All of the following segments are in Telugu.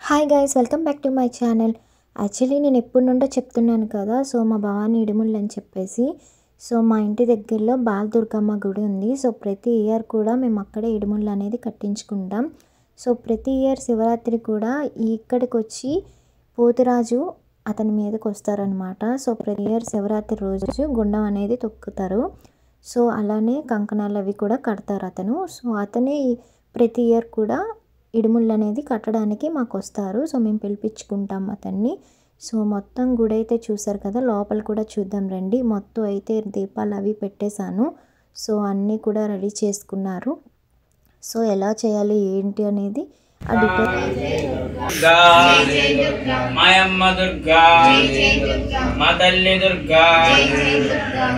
Hi guys, welcome back to my channel. Actually నేను ఎప్పటి నుండో చెప్తున్నాను కదా, సో మా భవానీ ఇడుముళ్ళు అని చెప్పేసి. సో మా ఇంటి దగ్గరలో బాలదుర్గమ్మ గుడి ఉంది. సో ప్రతి ఇయర్ కూడా మేము అక్కడే ఇడుముళ్ళు అనేది కట్టించుకుంటాం. సో ప్రతి ఇయర్ శివరాత్రి కూడా ఇక్కడికి వచ్చి పోతురాజు అతని మీదకి వస్తారనమాట. సో ప్రతి ఇయర్ శివరాత్రి రోజు గుండం అనేది తొక్కుతారు. సో అలానే కంకణాలు అవి కూడా కడతారు అతను. సో అతనే ప్రతి ఇయర్ కూడా ఇడుముళ్ళు అనేది కట్టడానికి మాకు వస్తారు. సో మేము పిలిపించుకుంటాం అతన్ని. సో మొత్తం గుడి అయితే చూసారు కదా, లోపల కూడా చూద్దాం రండి. మొత్తం అయితే దీపాలు అవి పెట్టేశాను. సో అన్నీ కూడా రెడీ చేసుకున్నారు. సో ఎలా చేయాలి ఏంటి అనేది మాయమ్మ దుర్గా, మా తల్లి దుర్గా,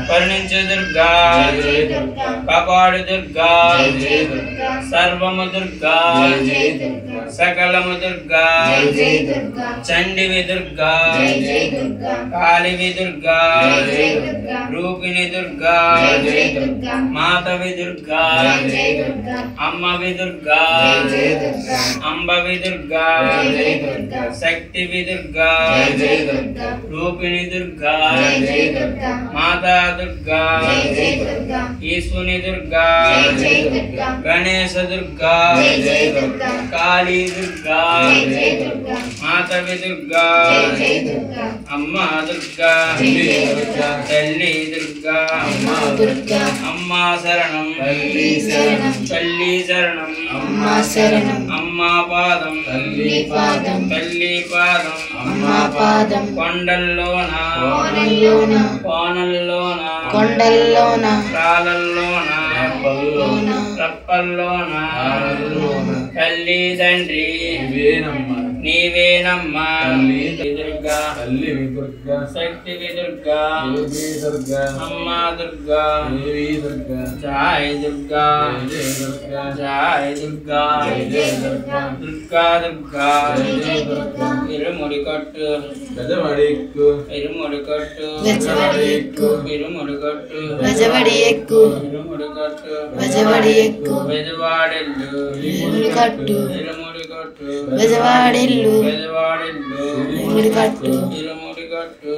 కరుణించు దుర్గా, కాపాడు దుర్గా, సర్వము దుర్గా, సకలము దుర్గా, చండివి దుర్గా, కాళివి దుర్గా, రూపిణి దుర్గా, మాతవి దుర్గా, అమ్మవి దుర్గా, అంబవి దుర్గా, శక్తివి దుర్గా, రూపిణి దుర్గా, మాతా దుర్గా, ఈశ్వని దుర్గా, గణేశ దుర్గా, కాళీ దుర్గా, మాతవి దుర్గా, అమ్మ దుర్గా, తల్లి దుర్గా, అమ్మ శరణం, తల్లి శరణం, అమ్మ పాదం, తల్లి పాదం, కొండల్లోన, కోనల్లోన, రాళ్ళల్లోన, రప్పల్లోన, తల్లి తండ్రి నీవేనమ్మా, దుర్గా, శక్తివి దుర్గా, అమ్మ దుర్గా, జై దుర్గా, జై దుర్గా, దుర్గా దుర్గా, ఇరుముడి కట్టు, ఇరుముడి కట్టు, ఇరుముడి కట్టు, ఇరుముడి కట్టు, బెజవాడెల్లు, ఇరుముడి కట్టు, బెజవాడెల్లు, ఇరుముడి కట్టు,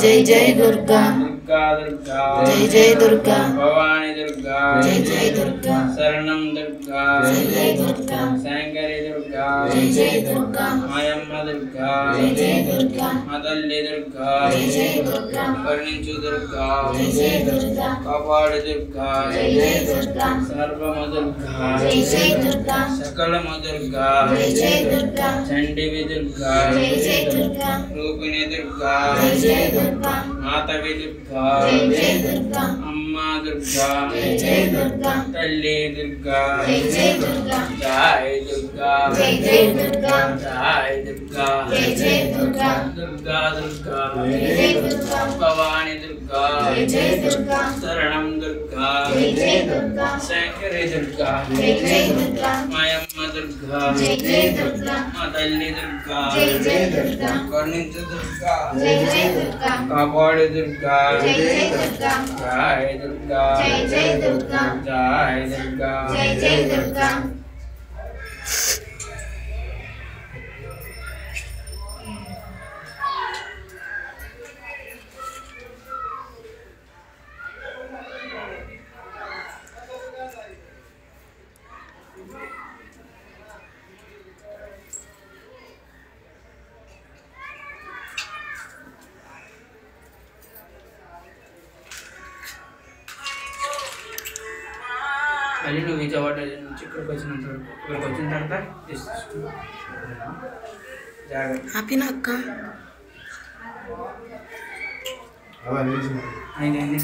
జై జై దుర్గా, దుర్గా దుర్గా, జై జై దుర్గా, భవాని దుర్గా, జై జై దుర్గా, శరణం దుర్గా, జై జై దుర్గా, శంకరి దుర్గా, జై జై దుర్గా, మాయమ్మ దుర్గా, జై జై దుర్గా, మా తల్లి దుర్గా, జై జై దుర్గా, కరుణించు దుర్గా, జై జై దుర్గా, కాపాడు దుర్గా, జై జై దుర్గా, సర్వము దుర్గా, జై జై దుర్గా, సకలము దుర్గా, జై జై దుర్గా, చండివి దుర్గా, జై జై దుర్గా, రూపిణి దుర్గా, జై జై దుర్గా, మాతవి దుర్గా, జై జై దుర్గా, అమ్మ దుర్గా, జై జై దుర్గా, తల్లి దుర్గా, జై జై దుర్గా, జై దుర్గా, జై జై దుర్గా, జై దుర్గా, జై జై దుర్గా, దుర్గా దుర్గా, జై జై దుర్గా, భవాని దుర్గా, జై జై దుర్గా, శరణం దుర్గా, జై జై దుర్గా, శంకరి దుర్గా, జై జై దుర్గా, మాయమ్మ దుర్గా, జై జై దుర్గా, మా తల్లి దుర్గా, జై జై దుర్గా, కరుణించు దుర్గా, జై జై దుర్గా, కాపాడు దుర్గా, జై జై దుర్గా, జై దుర్గా, జై జై దుర్గా, జై దుర్గా, జై జై దుర్గా. మళ్ళీ నువ్వు విజయవాడ నుంచి ఇక్కడికి వచ్చినంటారు. ఇక్కడికి వచ్చిన తర్వాత జాగ్రత్త ఆపిన అక్క అయింది.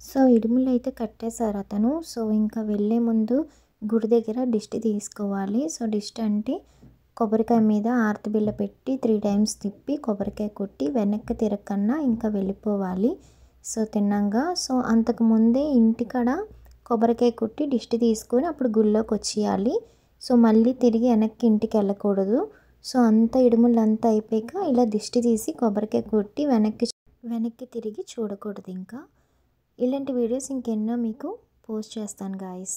సో ఇడుములు అయితే కట్టేశారు అతను. సో ఇంకా వెళ్ళే ముందు గుడి దగ్గర దిష్టి తీసుకోవాలి. సో దిష్టి అంటే కొబ్బరికాయ మీద ఆరతి బిళ్ళ పెట్టి 3 times తిప్పి కొబ్బరికాయ కొట్టి వెనక్కి తిరగకన్నా ఇంకా వెళ్ళిపోవాలి. సో తిన్నాక సో అంతకుముందే ఇంటికాడ కొబ్బరికాయ కొట్టి దిష్టి తీసుకొని అప్పుడు గుళ్ళోకి వచ్చేయాలి. సో మళ్ళీ తిరిగి వెనక్కి ఇంటికి వెళ్ళకూడదు. సో అంత ఇడుములు అంతా అయిపోయాక ఇలా దిష్టి తీసి కొబ్బరికాయ కొట్టి వెనక్కి తిరిగి చూడకూడదు. ఇంకా ఇలాంటి వీడియోస్ ఇంకెన్నో మీకు పోస్ట్ చేస్తాను గాయస్.